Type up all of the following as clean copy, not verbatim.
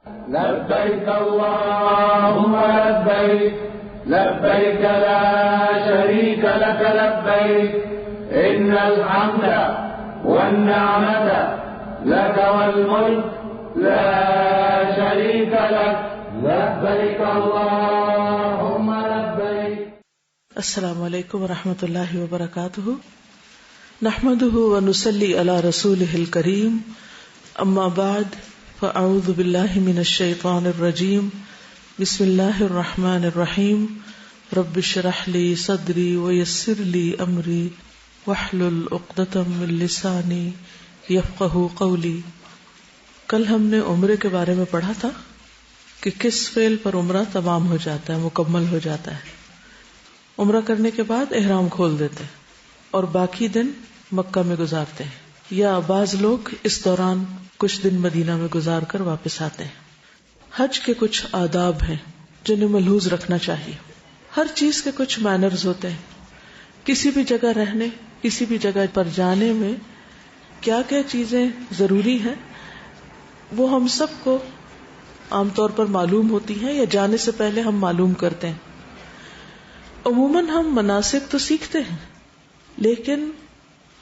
لبيك اللهم لبيك لبيك لا شريك لك لبيك إن الحمد والنعمة لك والملك لا شريك لك لبيك اللهم لبيك. السلام علیکم ورحمۃ اللہ وبرکاتہ. نحمده ونصلی علی رسوله الکریم. اما بعد فاعوذ باللہ من الشیطان الرجیم. بسم اللہ الرحمن الرحیم. رب اشرح لی صدری ویسر لی امری واحلل عقدۃ من لسانی یفقہوا قولی. کل ہم نے عمرے کے بارے میں پڑھا تھا کہ کس فعل پر عمرہ تمام ہو جاتا ہے، مکمل ہو جاتا ہے. عمرہ کرنے کے بعد احرام کھول دیتے ہیں اور باقی دن مکہ میں گزارتے ہیں، یا بعض لوگ اس دوران کچھ دن مدینہ میں گزار کر واپس آتے ہیں. حج کے کچھ آداب ہیں جنہیں ملحوظ رکھنا چاہیے. ہر چیز کے کچھ مینرز ہوتے ہیں. کسی بھی جگہ رہنے، کسی بھی جگہ پر جانے میں کیا کیا چیزیں ضروری ہیں وہ ہم سب کو عام طور پر معلوم ہوتی ہیں یا جانے سے پہلے ہم معلوم کرتے ہیں. عموماً ہم مناسک تو سیکھتے ہیں، لیکن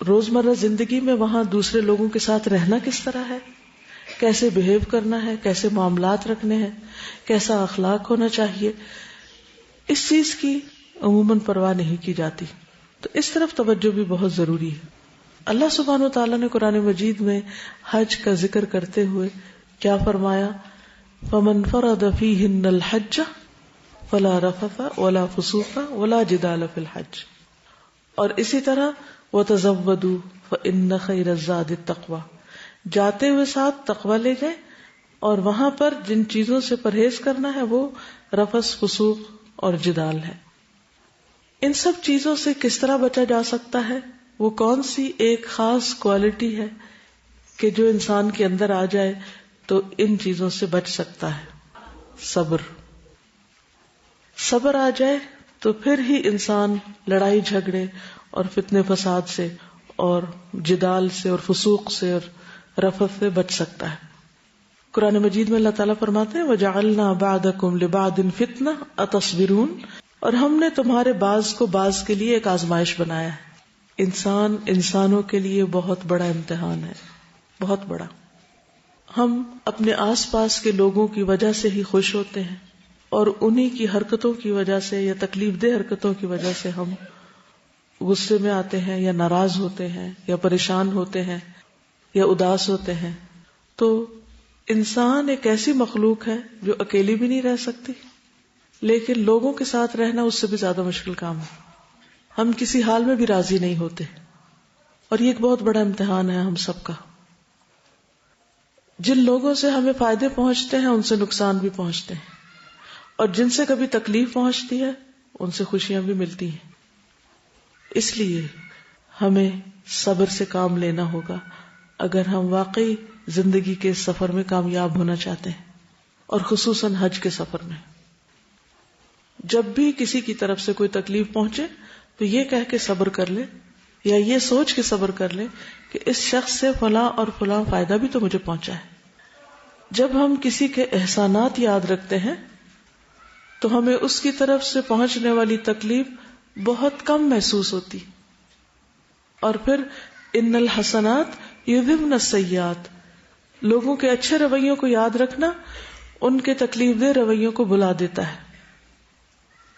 روزمرہ زندگی میں وہاں دوسرے لوگوں کے ساتھ رہنا کس طرح ہے، کیسے بہیو کرنا ہے، کیسے معاملات رکھنے ہیں، کیسا اخلاق ہونا چاہیے، اس چیز کی عموماً پرواہ نہیں کی جاتی. تو اس طرف توجہ بھی بہت ضروری ہے. اللہ سبحانہ وتعالیٰ نے قرآن مجید میں حج کا ذکر کرتے ہوئے کیا فرمایا؟ فَمَنْ فَرَضَ فِيهِنَّ الْحَجَّ فَلَا رَفَثَ وَلَا فُسُوقَ وَلَا جِدَالَ فِي الْحَجِّ. اور اسی طرح وَتَزَوَّدُوا فَإِنَّ خَيْرَ الزَّادِ التَّقْوَى. جاتے ہوئے ساتھ تقوی لے جائیں، اور وہاں پر جن چیزوں سے پرہیز کرنا ہے وہ رفث، فسوق اور جدال ہے. ان سب چیزوں سے کس طرح بچا جا سکتا ہے؟ وہ کون سی ایک خاص کوالٹی ہے کہ جو انسان کے اندر آ جائے تو ان چیزوں سے بچ سکتا ہے؟ صبر. صبر آ جائے تو پھر ہی انسان لڑائی جھگڑے اور فتنے فساد سے اور جدال سے اور فسوق سے اور رفث سے بچ سکتا ہے. قرآن مجید میں اللہ تعالیٰ فرماتے ہیں وَجَعَلْنَا بَعْدَكُمْ لِبَعْدٍ فِتْنَةً أَتَصْبِرُونَ. اور ہم نے تمہارے بعض کو بعض کے لیے ایک آزمائش بنایا ہے. انسان انسانوں کے لیے بہت بڑا امتحان ہے، بہت بڑا. ہم اپنے آس پاس کے لوگوں کی وجہ سے ہی خوش ہوتے ہیں، اور انہی کی حرکتوں کی وجہ سے یا تکلیف دہ حرکتوں کی وجہ سے ہم غصے میں آتے ہیں یا ناراض ہوتے ہیں یا پریشان ہوتے ہیں یا اداس ہوتے ہیں. تو انسان ایک ایسی مخلوق ہے جو اکیلی بھی نہیں رہ سکتی، لیکن لوگوں کے ساتھ رہنا اس سے بھی زیادہ مشکل کام ہے. ہم کسی حال میں بھی راضی نہیں ہوتے، اور یہ ایک بہت بڑا امتحان ہے ہم سب کا. جن لوگوں سے ہمیں فائدے پہنچتے ہیں ان سے نقصان بھی پہنچتے ہیں، اور جن سے کبھی تکلیف پہنچتی ہے ان سے خوشیاں بھی ملتی ہیں. اس لیے ہمیں صبر سے کام لینا ہوگا اگر ہم واقعی زندگی کے سفر میں کامیاب ہونا چاہتے ہیں، اور خصوصاً حج کے سفر میں. جب بھی کسی کی طرف سے کوئی تکلیف پہنچے تو یہ کہہ کے صبر کر لے، یا یہ سوچ کے صبر کر لے کہ اس شخص سے فلاں اور فلاں فائدہ بھی تو مجھے پہنچا ہے. جب ہم کسی کے احسانات یاد رکھتے ہیں تو ہمیں اس کی طرف سے پہنچنے والی تکلیف بہت کم محسوس ہوتی. اور پھر ان الحسنات یذہبن السیئات، لوگوں کے اچھے رویوں کو یاد رکھنا ان کے تکلیف دہ رویوں کو بھلا دیتا ہے.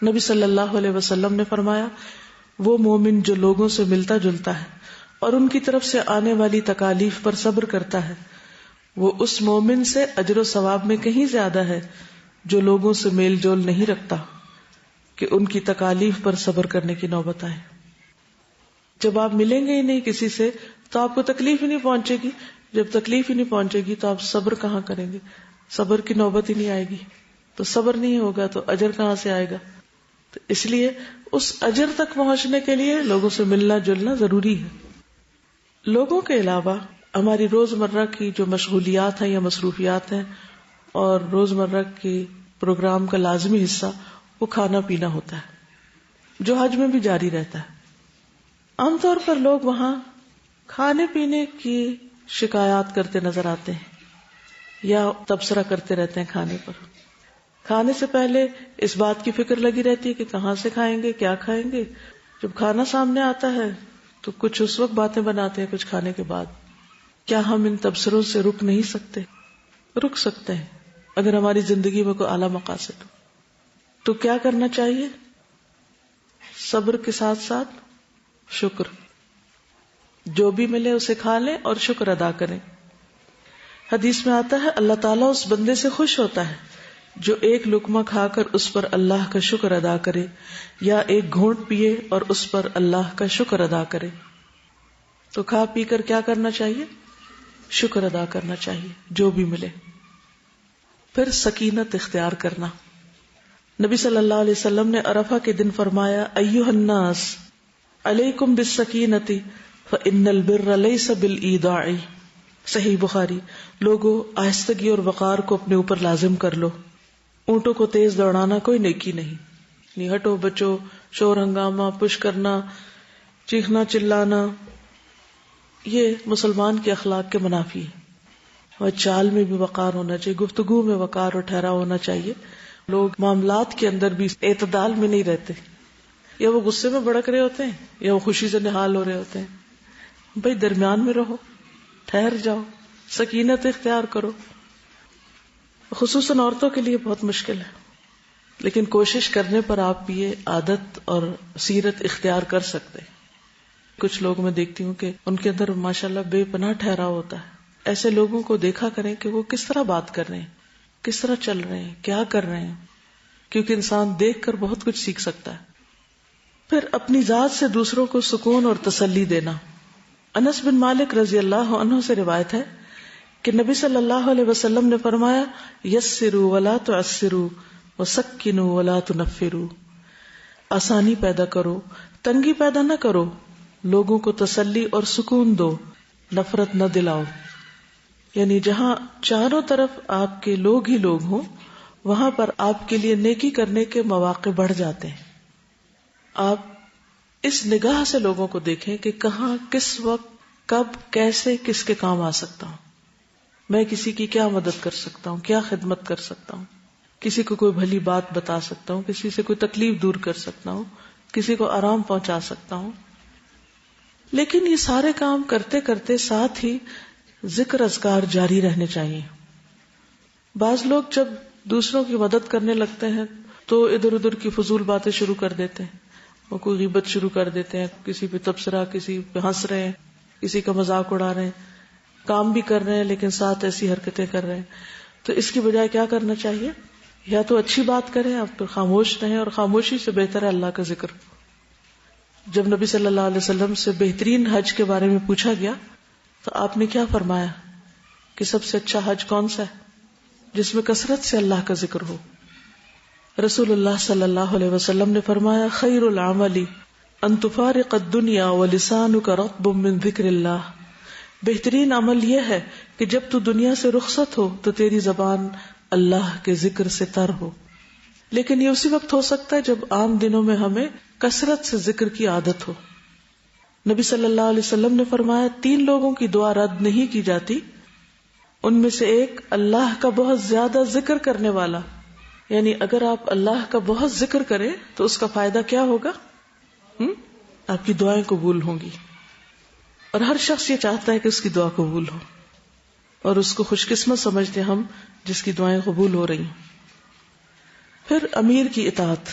نبی صلی اللہ علیہ وسلم نے فرمایا وہ مومن جو لوگوں سے ملتا جلتا ہے اور ان کی طرف سے آنے والی تکالیف پر صبر کرتا ہے، وہ اس مومن سے اجر و ثواب میں کہیں زیادہ ہے جو لوگوں سے میل جول نہیں رکھتا کہ ان کی تکالیف پر صبر کرنے کی نوبت آئے. جب آپ ملیں گے ہی نہیں کسی سے تو آپ کو تکلیف ہی نہیں پہنچے گی. جب تکلیف ہی نہیں پہنچے گی تو آپ صبر کہاں کریں گے؟ صبر کی نوبت ہی نہیں آئے گی. تو صبر نہیں ہوگا تو اجر کہاں سے آئے گا؟ تو اس لیے اس اجر تک پہنچنے کے لیے لوگوں سے ملنا جلنا ضروری ہے. لوگوں کے علاوہ ہماری روزمرہ کی جو مشغولیات ہیں یا مصروفیات ہیں اور روزمرہ کے پروگرام کا لازمی حصہ وہ کھانا پینا ہوتا ہے، جو حج میں بھی جاری رہتا ہے. عام طور پر لوگ وہاں کھانے پینے کی شکایات کرتے نظر آتے ہیں، یا تبصرہ کرتے رہتے ہیں کھانے پر. کھانے سے پہلے اس بات کی فکر لگی رہتی ہے کہ کہاں سے کھائیں گے, کیا کھائیں گے. جب کھانا سامنے آتا ہے تو کچھ اس وقت باتیں بناتے ہیں, کچھ کھانے کے بعد. کیا ہم ان تبصروں سے رک نہیں سکتے؟ رک سکتے ہیں اگر ہماری زندگی میں کوئی اعلیٰ مقاصد ہو. تو کیا کرنا چاہیے؟ صبر کے ساتھ ساتھ شکر. جو بھی ملے اسے کھا لیں اور شکر ادا کریں. حدیث میں آتا ہے اللہ تعالیٰ اس بندے سے خوش ہوتا ہے جو ایک لقمہ کھا کر اس پر اللہ کا شکر ادا کرے, یا ایک گھونٹ پیے اور اس پر اللہ کا شکر ادا کرے. تو کھا پی کر کیا کرنا چاہیے؟ شکر ادا کرنا چاہیے جو بھی ملے. پھر سکینت اختیار کرنا. نبی صلی اللہ علیہ وسلم نے عرفہ کے دن فرمایا ایھا الناس علیکم بالسکینۃ فإن البر لیس بالایداع. صحیح بخاری. لوگوں آہستگی اور وقار کو اپنے اوپر لازم کر لو. اونٹوں کو تیز دوڑانا کوئی نیکی نہیں. نہیں ہٹو بچو, شور ہنگامہ, پش کرنا, چیخنا چلانا, یہ مسلمان کے اخلاق کے منافی ہے. اور چال میں بھی وقار ہونا چاہیے, گفتگو میں وقار اور ٹھہراؤ ہونا چاہیے. لوگ معاملات کے اندر بھی اعتدال میں نہیں رہتے, یا وہ غصے میں بڑک رہے ہوتے ہیں یا وہ خوشی سے نہال ہو رہے ہوتے ہیں. بھائی درمیان میں رہو, ٹھہر جاؤ, سکینت اختیار کرو. خصوصاً عورتوں کے لیے بہت مشکل ہے, لیکن کوشش کرنے پر آپ یہ عادت اور سیرت اختیار کر سکتے. کچھ لوگ میں دیکھتی ہوں کہ ان کے اندر ماشاءاللہ بے پناہ ٹھہراؤ ہوتا ہے. ایسے لوگوں کو دیکھا کریں کہ وہ کس طرح بات کر رہے ہیں, کس طرح چل رہے ہیں, کیا کر رہے ہیں, کیونکہ انسان دیکھ کر بہت کچھ سیکھ سکتا ہے. پھر اپنی ذات سے دوسروں کو سکون اور تسلی دینا. انس بن مالک رضی اللہ عنہ سے روایت ہے کہ نبی صلی اللہ علیہ وسلم نے فرمایا یسروا ولا تعسروا وسکنوا ولا تنفروا. آسانی پیدا کرو, تنگی پیدا نہ کرو, لوگوں کو تسلی اور سکون دو, نفرت نہ دلاؤ. یعنی جہاں چاروں طرف آپ کے لوگ ہی لوگ ہوں وہاں پر آپ کے لیے نیکی کرنے کے مواقع بڑھ جاتے ہیں. آپ اس نگاہ سے لوگوں کو دیکھیں کہ کہاں, کس وقت, کب, کیسے, کس کے کام آ سکتا ہوں. میں کسی کی کیا مدد کر سکتا ہوں, کیا خدمت کر سکتا ہوں, کسی کو کوئی بھلی بات بتا سکتا ہوں, کسی سے کوئی تکلیف دور کر سکتا ہوں, کسی کو آرام پہنچا سکتا ہوں. لیکن یہ سارے کام کرتے کرتے ساتھ ہی ذکر اذکار جاری رہنے چاہیے. بعض لوگ جب دوسروں کی مدد کرنے لگتے ہیں تو ادھر ادھر کی فضول باتیں شروع کر دیتے ہیں, وہ کوئی غیبت شروع کر دیتے ہیں, کسی پہ تبصرہ, کسی پہ ہنس رہے ہیں, کسی کا مذاق اڑا رہے ہیں, کام بھی کر رہے ہیں لیکن ساتھ ایسی حرکتیں کر رہے ہیں. تو اس کی بجائے کیا کرنا چاہیے؟ یا تو اچھی بات کریں, آپ پھر خاموش رہیں, اور خاموشی سے بہتر ہے اللہ کا ذکر. جب نبی صلی اللہ علیہ وسلم سے بہترین حج کے بارے میں پوچھا گیا تو آپ نے کیا فرمایا کہ سب سے اچھا حج کون سا ہے؟ جس میں کثرت سے اللہ کا ذکر ہو. رسول اللہ صلی اللہ علیہ وسلم نے فرمایا خیر العمل ان تفارق الدنیا ولسانک رطب من ذکر اللہ. بہترین عمل یہ ہے کہ جب تو دنیا سے رخصت ہو تو تیری زبان اللہ کے ذکر سے تر ہو. لیکن یہ اسی وقت ہو سکتا ہے جب عام دنوں میں ہمیں کثرت سے ذکر کی عادت ہو. نبی صلی اللہ علیہ وسلم نے فرمایا 3 لوگوں کی دعا رد نہیں کی جاتی. ان میں سے ایک اللہ کا بہت زیادہ ذکر کرنے والا. یعنی اگر آپ اللہ کا بہت ذکر کریں تو اس کا فائدہ کیا ہوگا؟ آپ کی دعائیں قبول ہوں گی, اور ہر شخص یہ چاہتا ہے کہ اس کی دعا قبول ہو, اور اس کو خوش قسمت سمجھتے ہم جس کی دعائیں قبول ہو رہی ہیں. پھر امیر کی اطاعت.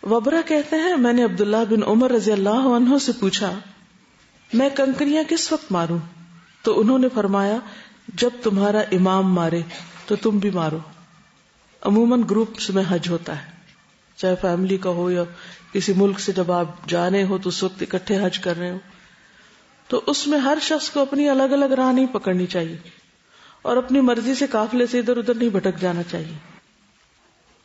وبرہ کہتے ہیں میں نے عبداللہ بن عمر رضی اللہ عنہ سے پوچھا میں کنکریاں کس وقت ماروں؟ تو انہوں نے فرمایا جب تمہارا امام مارے تو تم بھی مارو. عموماً گروپس میں حج ہوتا ہے, چاہے فیملی کا ہو یا کسی ملک سے جب آپ جا رہے ہو تو اس وقت اکٹھے حج کر رہے ہو, تو اس میں ہر شخص کو اپنی الگ الگ راہ نہیں پکڑنی چاہیے, اور اپنی مرضی سے قافلے سے ادھر ادھر نہیں بھٹک جانا چاہیے,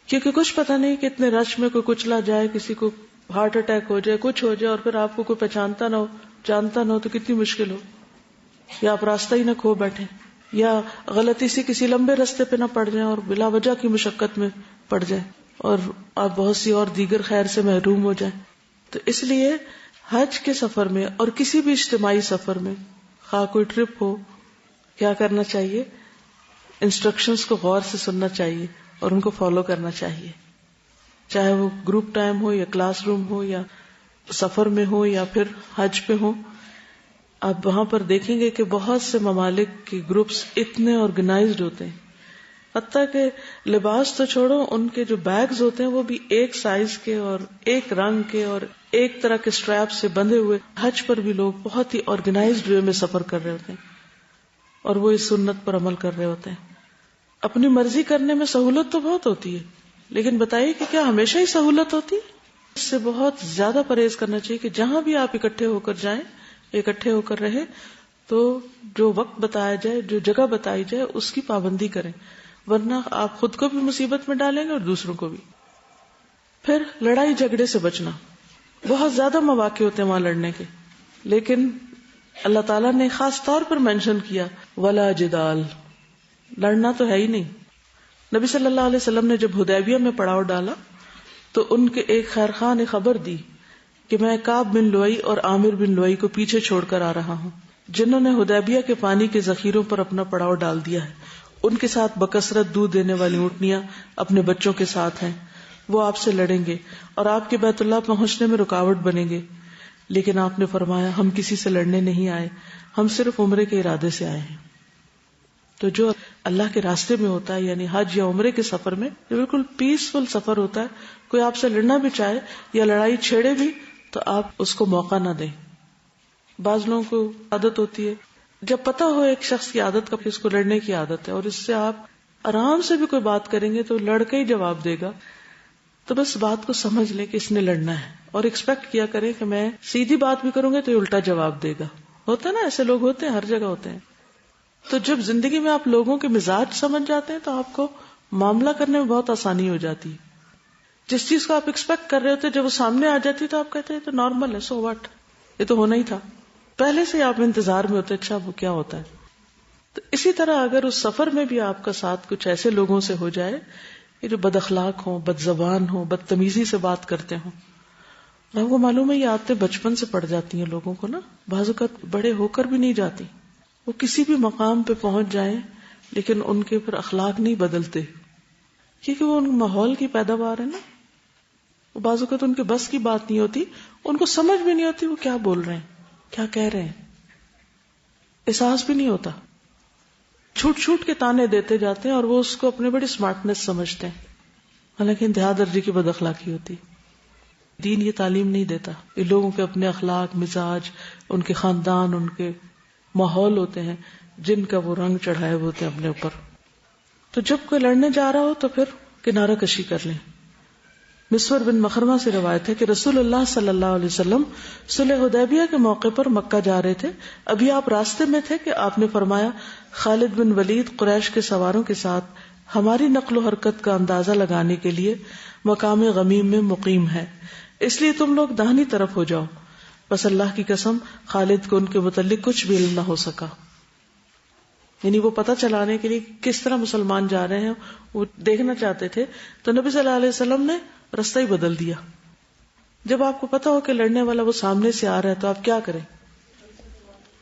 کیونکہ کچھ پتہ نہیں کہ اتنے رش میں کوئی کچلا جائے, کسی کو ہارٹ اٹیک ہو جائے, کچھ ہو جائے, اور پھر آپ کو کوئی پہچانتا نہ ہو, جانتا نہ ہو, تو کتنی مشکل ہو. یا آپ راستہ ہی نہ کھو بیٹھے, یا غلطی سے کسی لمبے راستے پہ نہ پڑ جائیں اور بلا وجہ کی مشقت میں پڑ جائیں, اور آپ بہت سی اور دیگر خیر سے محروم ہو جائیں. تو اس لیے حج کے سفر میں اور کسی بھی اجتماعی سفر میں, خواہ کوئی ٹرپ ہو, کیا کرنا چاہیے؟ انسٹرکشنز کو غور سے سننا چاہیے اور ان کو فالو کرنا چاہیے، چاہے وہ گروپ ٹائم ہو یا کلاس روم ہو یا سفر میں ہو یا پھر حج پہ ہو. آپ وہاں پر دیکھیں گے کہ بہت سے ممالک کے گروپس اتنے آرگنائزڈ ہوتے ہیں، حتیٰ کہ لباس تو چھوڑو، ان کے جو بیگز ہوتے ہیں وہ بھی ایک سائز کے اور ایک رنگ کے اور ایک طرح کے سٹریپ سے بندھے ہوئے. حج پر بھی لوگ بہت ہی آرگنائزڈ وے میں سفر کر رہے ہوتے ہیں اور وہ اس سنت پر عمل کر رہے ہوتے ہیں. اپنی مرضی کرنے میں سہولت تو بہت ہوتی ہے، لیکن بتائیے کہ کیا ہمیشہ ہی سہولت ہوتی؟ اس سے بہت زیادہ پرہیز کرنا چاہیے کہ جہاں بھی آپ اکٹھے ہو کر جائیں، اکٹھے ہو کر رہیں، تو جو وقت بتایا جائے، جو جگہ بتائی جائے، اس کی پابندی کریں، ورنہ آپ خود کو بھی مصیبت میں ڈالیں گے اور دوسروں کو بھی. پھر لڑائی جھگڑے سے بچنا. بہت زیادہ مواقع ہوتے ہیں وہاں لڑنے کے، لیکن اللہ تعالیٰ نے خاص طور پر مینشن کیا ولا جدال، لڑنا تو ہے ہی نہیں. نبی صلی اللہ علیہ وسلم نے جب حدیبیہ میں پڑاؤ ڈالا تو ان کے ایک خیرخواہ نے خبر دی کہ میں کعب بن لؤی اور عامر بن لؤی کو پیچھے چھوڑ کر آ رہا ہوں، جنہوں نے حدیبیہ کے پانی کے ذخیروں پر اپنا پڑاؤ ڈال دیا ہے. ان کے ساتھ بکثرت دودھ دینے والی اونٹنیاں اپنے بچوں کے ساتھ ہیں. وہ آپ سے لڑیں گے اور آپ کے بیت اللہ پہنچنے میں رکاوٹ بنیں گے. لیکن آپ نے فرمایا ہم کسی سے لڑنے نہیں آئے، ہم صرف عمرے کے ارادے سے آئے ہیں. تو جو اللہ کے راستے میں ہوتا ہے، یعنی حج یا عمرے کے سفر میں، جو بالکل پیسفل سفر ہوتا ہے، کوئی آپ سے لڑنا بھی چاہے یا لڑائی چھیڑے بھی تو آپ اس کو موقع نہ دیں. بعض لوگوں کو عادت ہوتی ہے، جب پتہ ہو ایک شخص کی عادت کا، اس کو لڑنے کی عادت ہے اور اس سے آپ آرام سے بھی کوئی بات کریں گے تو لڑ کے ہی جواب دے گا، تو بس بات کو سمجھ لیں کہ اس نے لڑنا ہے اور ایکسپیکٹ کیا کریں کہ میں سیدھی بات بھی کروں گا تو یہ الٹا جواب دے گا. ہوتا ہے نا، ایسے لوگ ہوتے ہیں، ہر جگہ ہوتے ہیں. تو جب زندگی میں آپ لوگوں کے مزاج سمجھ جاتے ہیں تو آپ کو معاملہ کرنے میں بہت آسانی ہو جاتی ہے. جس چیز کو آپ ایکسپیکٹ کر رہے ہوتے جب وہ سامنے آ جاتی تو آپ کہتے ہیں تو نارمل ہے، سو واٹ، یہ تو ہونا ہی تھا. پہلے سے آپ انتظار میں ہوتے اچھا وہ کیا ہوتا ہے. تو اسی طرح اگر اس سفر میں بھی آپ کا ساتھ کچھ ایسے لوگوں سے ہو جائے کہ جو بد اخلاق ہوں، بد زبان ہوں، بدتمیزی سے بات کرتے ہوں. آپ کو معلوم ہے یہ عادتیں بچپن سے پڑ جاتی ہیں لوگوں کو نا، بعض اوقات بڑے ہو کر بھی نہیں جاتی. وہ کسی بھی مقام پہ پہنچ جائیں لیکن ان کے پھر اخلاق نہیں بدلتے، کیونکہ وہ ان ماحول کی پیداوار ہے نا. وہ بعض اوقات ان کے بس کی بات نہیں ہوتی، ان کو سمجھ بھی نہیں ہوتی وہ کیا بول رہے ہیں، کیا کہہ رہے ہیں، احساس بھی نہیں ہوتا. چھوٹ چھوٹ کے تانے دیتے جاتے ہیں اور وہ اس کو اپنے بڑی سمارٹنیس سمجھتے ہیں، حالانکہ انتہا درجے کی بد اخلاقی ہوتی. دین یہ تعلیم نہیں دیتا. یہ لوگوں کے اپنے اخلاق، مزاج، ان کے خاندان، ان کے ماحول ہوتے ہیں جن کا وہ رنگ چڑھائے ہوتے ہیں اپنے اوپر. تو جب کوئی لڑنے جا رہا ہو تو پھر کنارہ کشی کر لیں. مسور بن مخرمہ سے روایت ہے کہ رسول اللہ صلی اللہ علیہ وسلم صلح حدیبیہ کے موقع پر مکہ جا رہے تھے. ابھی آپ راستے میں تھے کہ آپ نے فرمایا خالد بن ولید قریش کے سواروں کے ساتھ ہماری نقل و حرکت کا اندازہ لگانے کے لیے مقام غمیم میں مقیم ہے، اس لیے تم لوگ داہنی طرف ہو جاؤ. بس اللہ کی قسم خالد کو ان کے متعلق کچھ بھی علم نہ ہو سکا. یعنی وہ پتہ چلانے کے لیے کس طرح مسلمان جا رہے ہیں وہ دیکھنا چاہتے تھے، تو نبی صلی اللہ علیہ وسلم نے رستہ ہی بدل دیا. جب آپ کو پتہ ہو کہ لڑنے والا وہ سامنے سے آ رہا ہے تو آپ کیا کریں؟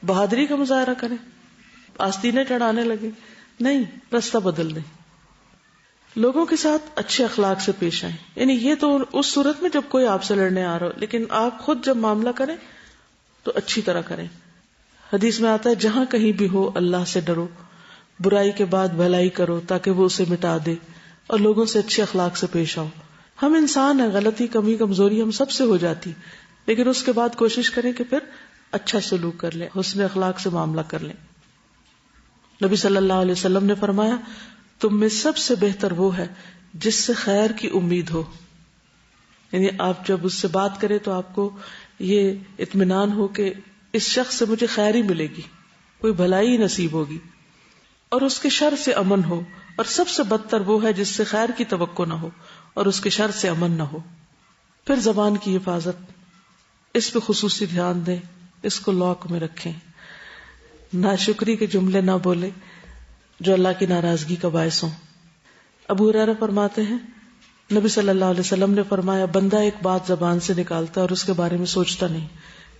بہادری کا مظاہرہ کریں، آستینیں چڑھانے لگے؟ نہیں، رستہ بدل دیں. لوگوں کے ساتھ اچھے اخلاق سے پیش آئیں. یعنی یہ تو اس صورت میں جب کوئی آپ سے لڑنے آ رہا ہو، لیکن آپ خود جب معاملہ کریں تو اچھی طرح کریں. حدیث میں آتا ہے جہاں کہیں بھی ہو اللہ سے ڈرو، برائی کے بعد بھلائی کرو تاکہ وہ اسے مٹا دے، اور لوگوں سے اچھے اخلاق سے پیش آؤ. ہم انسان ہیں، غلطی، کمی، کمزوری ہم سب سے ہو جاتی، لیکن اس کے بعد کوشش کریں کہ پھر اچھا سلوک کر لیں، حسن اخلاق سے معاملہ کر لیں. نبی صلی اللہ علیہ وسلم نے فرمایا تم میں سب سے بہتر وہ ہے جس سے خیر کی امید ہو. یعنی آپ جب اس سے بات کریں تو آپ کو یہ اطمینان ہو کہ اس شخص سے مجھے خیر ہی ملے گی، کوئی بھلائی نصیب ہوگی، اور اس کے شر سے امن ہو. اور سب سے بدتر وہ ہے جس سے خیر کی توقع نہ ہو اور اس کے شر سے امن نہ ہو. پھر زبان کی حفاظت، اس پہ خصوصی دھیان دیں، اس کو لاک میں رکھیں. ناشکری کے جملے نہ بولے جو اللہ کی ناراضگی کا باعث ہوں. ابو ہریرہ فرماتے ہیں نبی صلی اللہ علیہ وسلم نے فرمایا بندہ ایک بات زبان سے نکالتا ہے اور اس کے بارے میں سوچتا نہیں،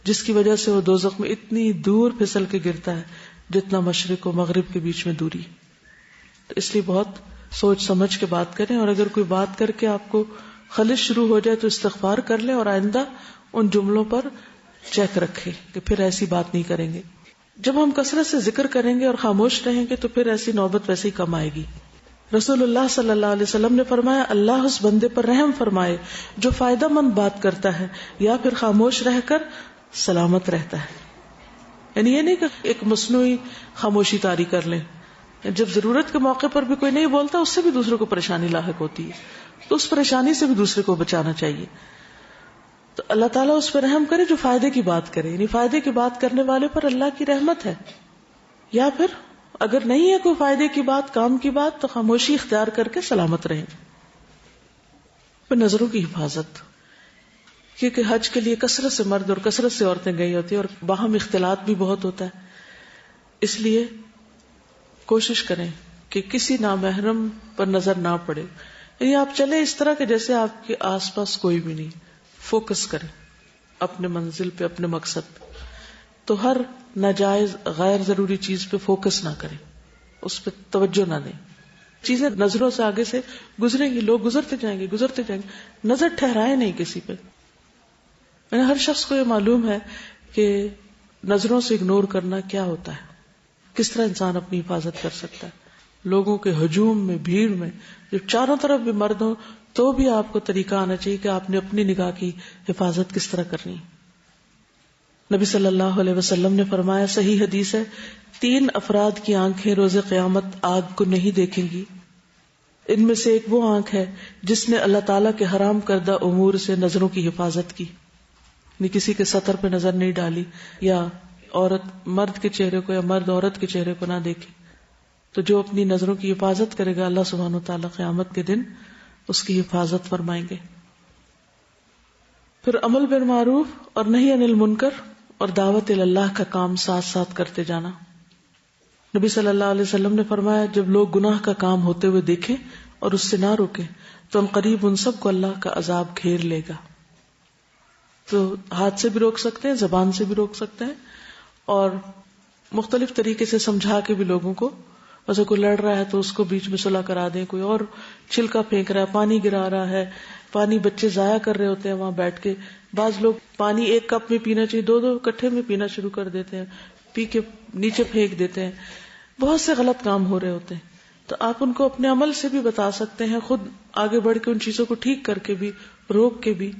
جس کی وجہ سے وہ دوزخ میں اتنی دور پھسل کے گرتا ہے جتنا مشرق و مغرب کے بیچ میں دوری. تو اس لیے بہت سوچ سمجھ کے بات کریں، اور اگر کوئی بات کر کے آپ کو خلش شروع ہو جائے تو استغفار کر لیں، اور آئندہ ان جملوں پر چیک رکھیں کہ پھر ایسی بات نہیں کریں گے. جب ہم کثرت سے ذکر کریں گے اور خاموش رہیں گے تو پھر ایسی نوبت ویسے ہی کم آئے گی. رسول اللہ صلی اللہ علیہ وسلم نے فرمایا، اللہ اس بندے پر رحم فرمائے جو فائدہ مند بات کرتا ہے یا پھر خاموش رہ کر سلامت رہتا ہے. یعنی یہ نہیں کہ ایک مصنوعی خاموشی طاری کر لیں، جب ضرورت کے موقع پر بھی کوئی نہیں بولتا اس سے بھی دوسروں کو پریشانی لاحق ہوتی ہے، تو اس پریشانی سے بھی دوسرے کو بچانا چاہیے. تو اللہ تعالیٰ اس پر رحم کرے جو فائدے کی بات کرے، یعنی فائدے کی بات کرنے والے پر اللہ کی رحمت ہے. یا پھر اگر نہیں ہے کوئی فائدے کی بات، کام کی بات، تو خاموشی اختیار کر کے سلامت رہیں. پھر نظروں کی حفاظت، کیونکہ حج کے لیے کثرت سے مرد اور کثرت سے عورتیں گئی ہوتی ہیں اور باہم اختلاط بھی بہت ہوتا ہے. اس لیے کوشش کریں کہ کسی نامحرم پر نظر نہ پڑے. یعنی آپ چلے اس طرح کہ جیسے آپ کے آس پاس کوئی بھی نہیں، فوکس کریں اپنے منزل پہ، اپنے مقصد پہ. تو ہر ناجائز غیر ضروری چیز پہ فوکس نہ کریں، اس پہ توجہ نہ دیں. چیزیں نظروں سے آگے سے گزریں گی، لوگ گزرتے جائیں گے، نظر ٹھہرائے نہیں کسی پہ. یعنی ہر شخص کو یہ معلوم ہے کہ نظروں سے اگنور کرنا کیا ہوتا ہے، کس طرح انسان اپنی حفاظت کر سکتا ہے. لوگوں کے ہجوم میں، بھیڑ میں، جب چاروں طرف بھی مرد ہوں تو بھی آپ کو طریقہ آنا چاہیے کہ آپ نے اپنی نگاہ کی حفاظت کس طرح کرنی. نبی صلی اللہ علیہ وسلم نے فرمایا، صحیح حدیث ہے، 3 افراد کی آنکھیں روز قیامت آگ کو نہیں دیکھیں گی. ان میں سے ایک وہ آنکھ ہے جس نے اللہ تعالیٰ کے حرام کردہ امور سے نظروں کی حفاظت کی، یعنی کسی کے سطر پہ نظر نہیں ڈالی، یا عورت مرد کے چہرے کو یا مرد عورت کے چہرے کو نہ دیکھے. تو جو اپنی نظروں کی حفاظت کرے گا اللہ سبحانہ و تعالیٰ قیامت کے دن اس کی حفاظت فرمائیں گے. پھر امر بالمعروف اور نہی عن المنکر اور دعوت اللہ کا کام ساتھ ساتھ کرتے جانا. نبی صلی اللہ علیہ وسلم نے فرمایا، جب لوگ گناہ کا کام ہوتے ہوئے دیکھیں اور اس سے نہ روکیں تو عنقریب ان سب کو اللہ کا عذاب گھیر لے گا. تو ہاتھ سے بھی روک سکتے ہیں، زبان سے بھی روک سکتے ہیں، اور مختلف طریقے سے سمجھا کے بھی لوگوں کو، ویسے کوئی لڑ رہا ہے تو اس کو بیچ میں صلح کرا دیں، کوئی اور چھلکا پھینک رہا ہے، پانی گرا رہا ہے، پانی بچے ضائع کر رہے ہوتے ہیں وہاں بیٹھ کے. بعض لوگ پانی ایک کپ میں پینا چاہیے 2 اکٹھے میں پینا شروع کر دیتے ہیں، پی کے نیچے پھینک دیتے ہیں. بہت سے غلط کام ہو رہے ہوتے ہیں. تو آپ ان کو اپنے عمل سے بھی بتا سکتے ہیں، خود آگے بڑھ کے ان چیزوں کو ٹھیک کر کے بھی، روک کے بھی.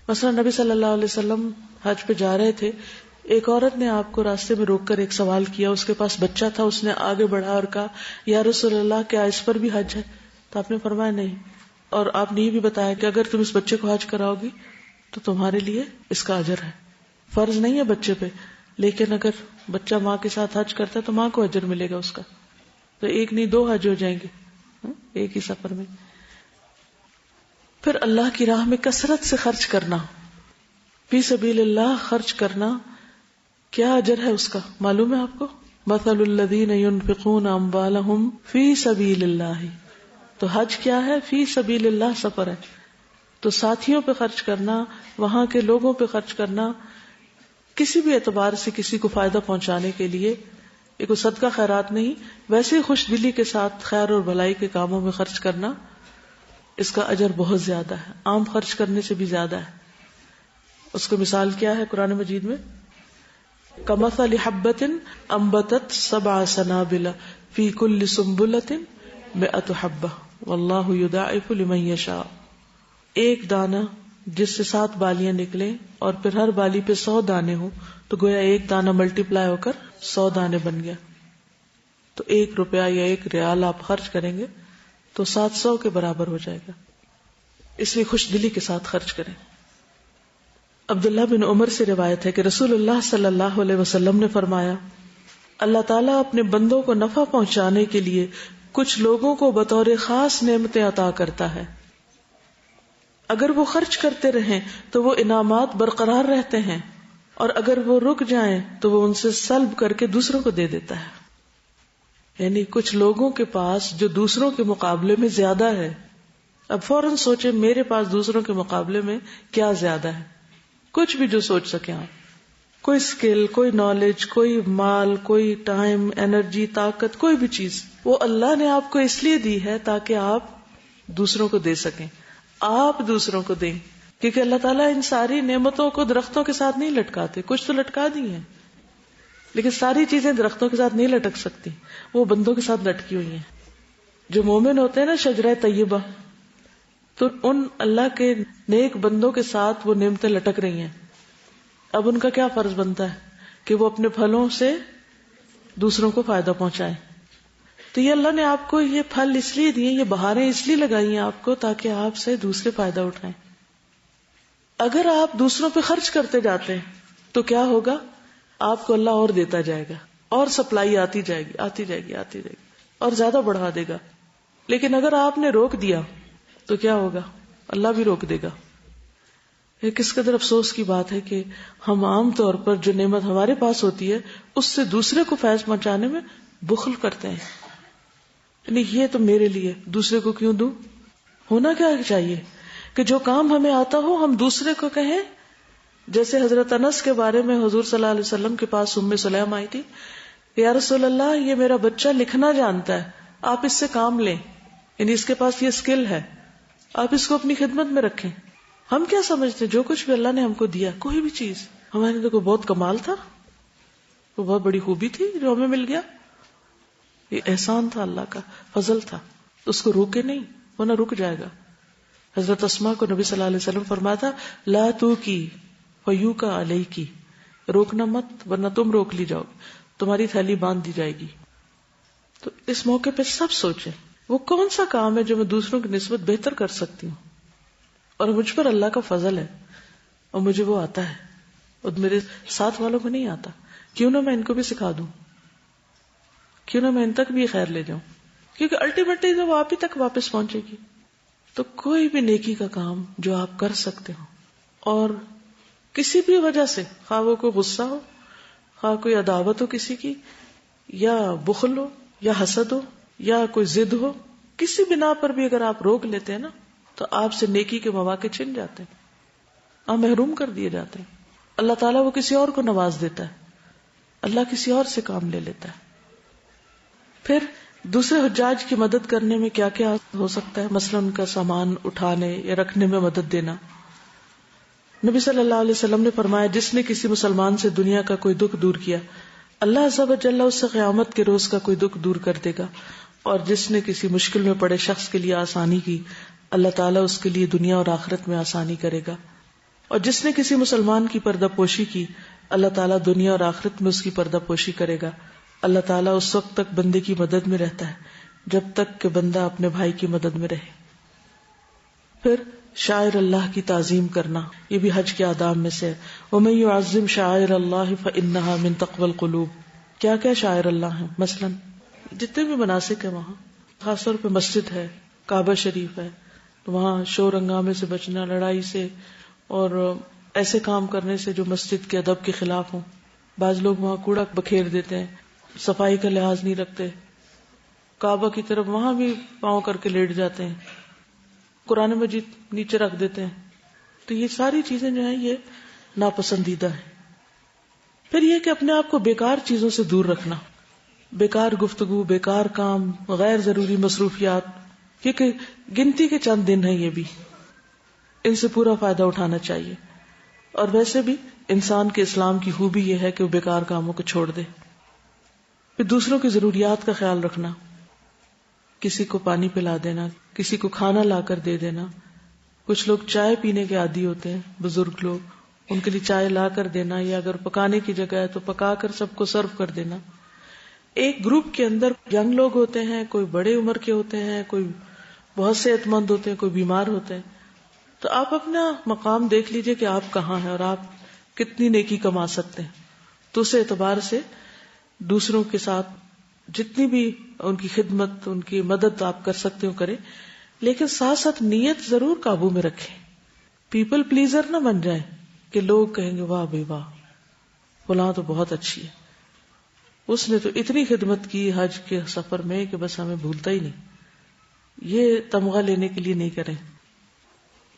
مثلا نبی صلی اللہ علیہ وسلم حج پہ جا رہے تھے، ایک عورت نے آپ کو راستے میں روک کر ایک سوال کیا. اس کے پاس بچہ تھا، اس نے آگے بڑھا اور کہا، یا رسول اللہ کیا اس پر بھی حج ہے؟ تو آپ نے فرمایا نہیں، اور آپ نے یہ بھی بتایا کہ اگر تم اس بچے کو حج کراؤ گی تو تمہارے لیے اس کا اجر ہے. فرض نہیں ہے بچے پہ، لیکن اگر بچہ ماں کے ساتھ حج کرتا ہے تو ماں کو اجر ملے گا اس کا. تو 1 نہیں 2 حج ہو جائیں گے ایک ہی سفر میں. پھر اللہ کی راہ میں کثرت سے خرچ کرنا، فی سبیل اللہ خرچ کرنا، کیا اجر ہے اس کا معلوم ہے آپ کو؟ مثل الذین ينفقون اموالهم فی سبیل اللہ. تو حج کیا ہے؟ فی سبیل اللہ سفر ہے. تو ساتھیوں پہ خرچ کرنا، وہاں کے لوگوں پہ خرچ کرنا، کسی بھی اعتبار سے کسی کو فائدہ پہنچانے کے لیے، یہ کوئی صدقہ خیرات نہیں، ویسے ہی خوش دلی کے ساتھ خیر اور بھلائی کے کاموں میں خرچ کرنا، اس کا اجر بہت زیادہ ہے، عام خرچ کرنے سے بھی زیادہ ہے. اس کو مثال کیا ہے قرآن مجید میں؟ کمثل حبۃ انبتت 7 سنابل فی کل سنبلۃ 100 حبۃ واللہ یضاعف لمن یشاء. ایک دانہ جس سے 7 بالیاں نکلیں اور پھر ہر بالی پہ 100 دانے ہوں، تو گویا ایک دانہ ملٹیپلائی ہو کر 100 دانے بن گیا. تو 1 روپیہ یا 1 ریال آپ خرچ کریں گے تو 700 کے برابر ہو جائے گا. اس لیے خوش دلی کے ساتھ خرچ کریں. عبداللہ بن عمر سے روایت ہے کہ رسول اللہ صلی اللہ علیہ وسلم نے فرمایا، اللہ تعالیٰ اپنے بندوں کو نفع پہنچانے کے لیے کچھ لوگوں کو بطور خاص نعمتیں عطا کرتا ہے. اگر وہ خرچ کرتے رہیں تو وہ انعامات برقرار رہتے ہیں، اور اگر وہ رک جائیں تو وہ ان سے سلب کر کے دوسروں کو دے دیتا ہے. یعنی کچھ لوگوں کے پاس جو دوسروں کے مقابلے میں زیادہ ہے، اب فوراً سوچیں میرے پاس دوسروں کے مقابلے میں کیا زیادہ ہے، کچھ بھی جو سوچ سکیں آپ. کوئی اسکل، کوئی نالج، کوئی مال، کوئی ٹائم، انرجی، طاقت، کوئی بھی چیز وہ اللہ نے آپ کو اس لیے دی ہے تاکہ آپ دوسروں کو دے سکیں، آپ دوسروں کو دیں. کیونکہ اللہ تعالیٰ ان ساری نعمتوں کو درختوں کے ساتھ نہیں لٹکاتے. کچھ تو لٹکا دی ہیں لیکن ساری چیزیں درختوں کے ساتھ نہیں لٹک سکتی، وہ بندوں کے ساتھ لٹکی ہوئی ہیں. جو مومن ہوتے ہیں نا شجرہ طیبہ، تو ان اللہ کے نیک بندوں کے ساتھ وہ نعمتیں لٹک رہی ہیں. اب ان کا کیا فرض بنتا ہے کہ وہ اپنے پھلوں سے دوسروں کو فائدہ پہنچائیں. تو یہ اللہ نے آپ کو یہ پھل اس لیے دیے، یہ بہاریں اس لیے لگائی ہیں آپ کو تاکہ آپ سے دوسرے فائدہ اٹھائیں. اگر آپ دوسروں پہ خرچ کرتے جاتے ہیں تو کیا ہوگا؟ آپ کو اللہ اور دیتا جائے گا، اور سپلائی آتی جائے گی آتی جائے گی آتی جائے گی اور زیادہ بڑھا دے گا. لیکن اگر آپ نے روک دیا تو کیا ہوگا؟ اللہ بھی روک دے گا. یہ کس قدر افسوس کی بات ہے کہ ہم عام طور پر جو نعمت ہمارے پاس ہوتی ہے اس سے دوسرے کو فیض پہنچانے میں بخل کرتے ہیں. یعنی یہ تو میرے لیے، دوسرے کو کیوں دوں؟ ہونا کیا چاہیے کہ جو کام ہمیں آتا ہو ہم دوسرے کو کہیں. جیسے حضرت انس کے بارے میں حضور صلی اللہ علیہ وسلم کے پاس ام سلیم آئی تھی، یا رسول اللہ یہ میرا بچہ لکھنا جانتا ہے، آپ اس سے کام لیں، یعنی اس کے پاس یہ اسکل ہے، آپ اس کو اپنی خدمت میں رکھیں. ہم کیا سمجھتے ہیں جو کچھ بھی اللہ نے ہم کو دیا، کوئی بھی چیز ہمارے تو بہت کمال تھا، وہ بہت بڑی خوبی تھی جو ہمیں مل گیا، یہ احسان تھا اللہ کا، فضل تھا، اس کو روکے نہیں ورنہ رک جائے گا. حضرت اسماء کو نبی صلی اللہ علیہ وسلم فرمایا تھا لا تو کی فیو کا علیہ کی، روکنا مت ورنہ تم روک لی جاؤ، تمہاری تھیلی باندھ دی جائے گی. تو اس موقع پہ سب سوچیں وہ کون سا کام ہے جو میں دوسروں کی نسبت بہتر کر سکتی ہوں اور مجھ پر اللہ کا فضل ہے اور مجھے وہ آتا ہے اور میرے ساتھ والوں کو نہیں آتا. کیوں نہ میں ان کو بھی سکھا دوں، کیوں نہ میں ان تک بھی خیر لے جاؤں، کیونکہ الٹیمیٹلی تو وہ آپ ہی تک واپس پہنچے گی. تو کوئی بھی نیکی کا کام جو آپ کر سکتے ہو اور کسی بھی وجہ سے، خواہ وہ کوئی غصہ ہو، خواہ کوئی عداوت ہو کسی کی، یا بخل ہو یا حسد ہو یا کوئی ضد ہو، کسی بنا پر بھی اگر آپ روک لیتے ہیں نا تو آپ سے نیکی کے مواقع چھن جاتے ہیں، آپ محروم کر دیے جاتے ہیں. اللہ تعالیٰ وہ کسی اور کو نواز دیتا ہے، اللہ کسی اور سے کام لے لیتا ہے. پھر دوسرے حجاج کی مدد کرنے میں کیا کیا ہو سکتا ہے؟ مثلا ان کا سامان اٹھانے یا رکھنے میں مدد دینا. نبی صلی اللہ علیہ وسلم نے فرمایا جس نے کسی مسلمان سے دنیا کا کوئی دکھ دور کیا، اللہ عز و جل اس سے قیامت کے روز کا کوئی دکھ دور کر دے گا. اور جس نے کسی مشکل میں پڑے شخص کے لیے آسانی کی، اللہ تعالیٰ اس کے لیے دنیا اور آخرت میں آسانی کرے گا. اور جس نے کسی مسلمان کی پردہ پوشی کی، اللہ تعالیٰ دنیا اور آخرت میں اس کی پردہ پوشی کرے گا. اللہ تعالیٰ اس وقت تک بندے کی مدد میں رہتا ہے جب تک کہ بندہ اپنے بھائی کی مدد میں رہے. پھر شاعر اللہ کی تعظیم کرنا، یہ بھی حج کے آداب میں سے ہے. وَمَن يُعَظِّمْ شَعَائِرَ اللَّهِ فَإِنَّهَا مِن تَقْوَى الْقُلُوبِ. کیا کیا شاعر اللہ ہیں؟ مثلا جتنے بھی مناسک ہیں وہاں، خاص طور پہ مسجد ہے، کعبہ شریف ہے، وہاں شور ہنگامے سے بچنا، لڑائی سے اور ایسے کام کرنے سے جو مسجد کے ادب کے خلاف ہوں. بعض لوگ وہاں کوڑا بکھیر دیتے ہیں، صفائی کا لحاظ نہیں رکھتے، کعبہ کی طرف وہاں بھی پاؤں کر کے لیٹ جاتے ہیں، قرآن مجید نیچے رکھ دیتے ہیں. تو یہ ساری چیزیں جو ہیں یہ ناپسندیدہ ہیں. پھر یہ کہ اپنے آپ کو بیکار چیزوں سے دور رکھنا، بیکار گفتگو، بیکار کام، غیر ضروری مصروفیات، کیونکہ گنتی کے چند دن ہیں، یہ بھی ان سے پورا فائدہ اٹھانا چاہیے. اور ویسے بھی انسان کے اسلام کی خوبی یہ ہے کہ وہ بیکار کاموں کو چھوڑ دے. پھر دوسروں کی ضروریات کا خیال رکھنا، کسی کو پانی پلا دینا، کسی کو کھانا لا کر دے دینا. کچھ لوگ چائے پینے کے عادی ہوتے ہیں، بزرگ لوگ، ان کے لیے چائے لا کر دینا، یا اگر پکانے کی جگہ ہے تو پکا کر سب کو سرو کر دینا. ایک گروپ کے اندر ینگ لوگ ہوتے ہیں، کوئی بڑے عمر کے ہوتے ہیں، کوئی بہت صحت مند ہوتے ہیں، کوئی بیمار ہوتے ہیں. تو آپ اپنا مقام دیکھ لیجئے کہ آپ کہاں ہیں اور آپ کتنی نیکی کما سکتے ہیں. تو اس اعتبار سے دوسروں کے ساتھ جتنی بھی ان کی خدمت، ان کی مدد آپ کر سکتے ہو کریں، لیکن ساتھ ساتھ نیت ضرور قابو میں رکھیں. پیپل پلیزر نہ بن جائیں کہ لوگ کہیں گے واہ بھائی واہ فلاں تو بہت اچھی ہے، اس نے تو اتنی خدمت کی حج کے سفر میں کہ بس ہمیں بھولتا ہی نہیں. یہ تمغہ لینے کے لیے نہیں کریں.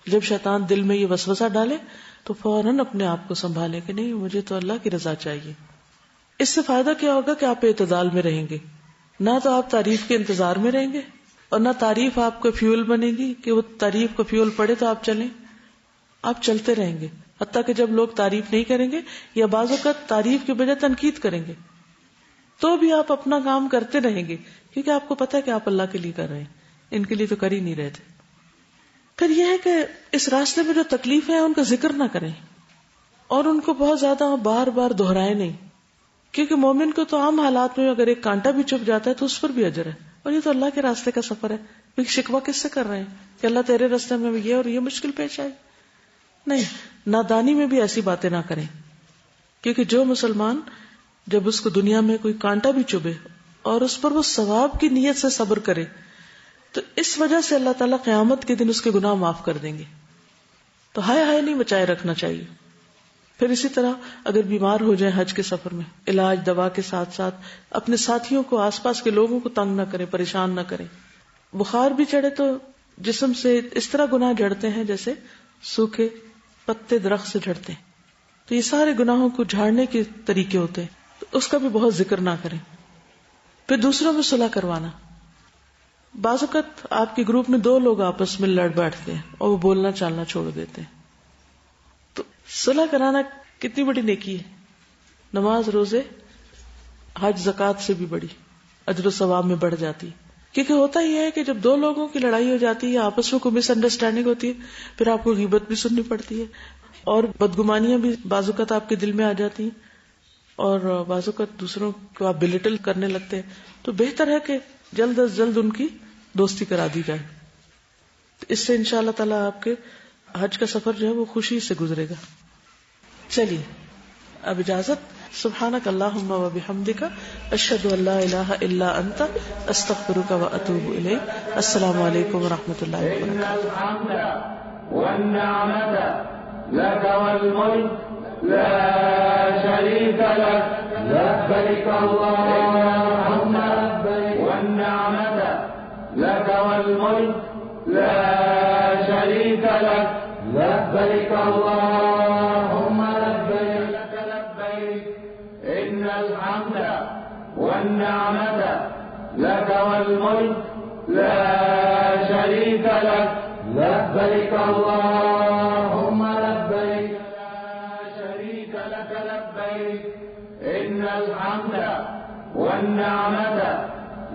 جب شیطان دل میں یہ وسوسہ ڈالے تو فوراً اپنے آپ کو سنبھالے کہ نہیں، مجھے تو اللہ کی رضا چاہیے. اس سے فائدہ کیا ہوگا کہ آپ اعتدال میں رہیں گے، نہ تو آپ تعریف کے انتظار میں رہیں گے اور نہ تعریف آپ کو فیول بنے گی کہ وہ تعریف کو فیول پڑے تو آپ چلیں. آپ چلتے رہیں گے حتیٰ کہ جب لوگ تعریف نہیں کریں گے یا بعض اوقات تعریف کی بجائے تنقید کریں گے تو بھی آپ اپنا کام کرتے رہیں گے، کیونکہ آپ کو پتا ہے کہ آپ اللہ کے لیے کر رہے ہیں، ان کے لیے تو کر ہی نہیں رہے تھے. پھر یہ ہے کہ اس راستے میں جو تکلیفیں ہیں ان کا ذکر نہ کریں اور ان کو بہت زیادہ بار بار دہرائیں نہیں، کیونکہ مومن کو تو عام حالات میں اگر ایک کانٹا بھی چپ جاتا ہے تو اس پر بھی اجر ہے، اور یہ تو اللہ کے راستے کا سفر ہے. کیونکہ شکوہ کس سے کر رہے ہیں کہ اللہ تیرے راستے میں یہ اور یہ مشکل پیش آئی؟ نہیں، نادانی میں بھی ایسی باتیں نہ کریں، کیونکہ جو مسلمان جب اس کو دنیا میں کوئی کانٹا بھی چبھے اور اس پر وہ ثواب کی نیت سے صبر کرے تو اس وجہ سے اللہ تعالیٰ قیامت کے دن اس کے گناہ معاف کر دیں گے. تو ہائے ہائے نہیں بچائے رکھنا چاہیے. پھر اسی طرح اگر بیمار ہو جائیں حج کے سفر میں، علاج دوا کے ساتھ ساتھ اپنے ساتھیوں کو، آس پاس کے لوگوں کو تنگ نہ کریں، پریشان نہ کریں. بخار بھی چڑھے تو جسم سے اس طرح گناہ جھڑتے ہیں جیسے سوکھے پتے درخت سے جھڑتے ہیں، تو یہ سارے گناہوں کو جھاڑنے کے طریقے ہوتے ہیں، تو اس کا بھی بہت ذکر نہ کریں. پھر دوسروں میں صلح کروانا. بعض اوقات آپ کے گروپ میں 2 لوگ آپس میں لڑ بیٹھتے ہیں اور وہ بولنا چالنا چھوڑ دیتے ہیں، تو صلح کرانا کتنی بڑی نیکی ہے. نماز، روزے، حج، زکوٰۃ سے بھی بڑی، اجر و ثواب میں بڑھ جاتی. کیونکہ ہوتا ہی ہے کہ جب 2 لوگوں کی لڑائی ہو جاتی ہے، آپس میں کوئی مس انڈرسٹینڈنگ ہوتی ہے، پھر آپ کو غیبت بھی سننی پڑتی ہے اور بدگمانیاں بھی بعض اوقات آپ کے دل میں آ جاتی ہیں اور بعض اوقات دوسروں کو آپ بلٹل کرنے لگتے ہیں. تو بہتر ہے کہ جلد از جلد ان کی دوستی کرا دی جائے. تو اس سے انشاءاللہ تعالیٰ آپ کے حج کا سفر جو ہے وہ خوشی سے گزرے گا. چلیے اب اجازت. سبحانک اللہم و بحمدک، اشہد ان لا الہ الا انت، استغفرک و اتوب الیک. السلام علیکم و رحمۃ اللہ وبرکاتہ. والنعمة لك والملك لا شريك لك لبيك اللهم لبيك. والنعمة لك والملك لا شريك لك لبيك اللهم لبيك. لك لبيك إن الحمد والنعمة لك والملك لا شريك لك لبيك اللهم لبيك. لا شريك لك لبيك إن الحمد والنعمة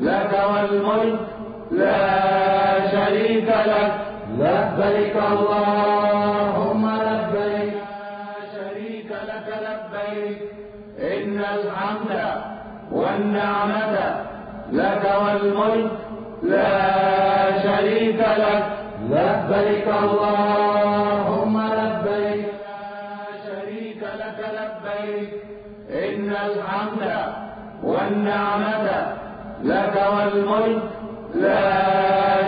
لك والملك لا شريك لك لبيك اللهم لبيك. لا شريك لك لبيك إن الحمد والنعمة لك والملك لا شريك لك لبيك اللهم لبيك. لا شريك لك لبيك إن الحمد والنعمة لك والملك لا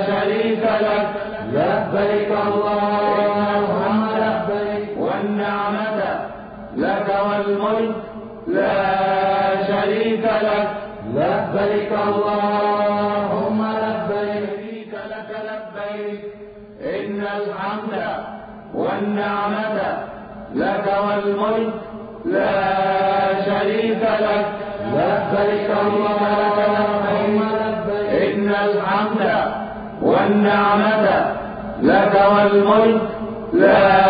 شريك لك لبيك اللهم لبيك. والنعمة لك والملك لا شريك لك لبيك اللهم لبيك. شريك لك لبيك إن الحمد والنعمة لك والملك لا شريك لك لبيك اللهم لبيك. إن الحمد والنعمة لك والملك لا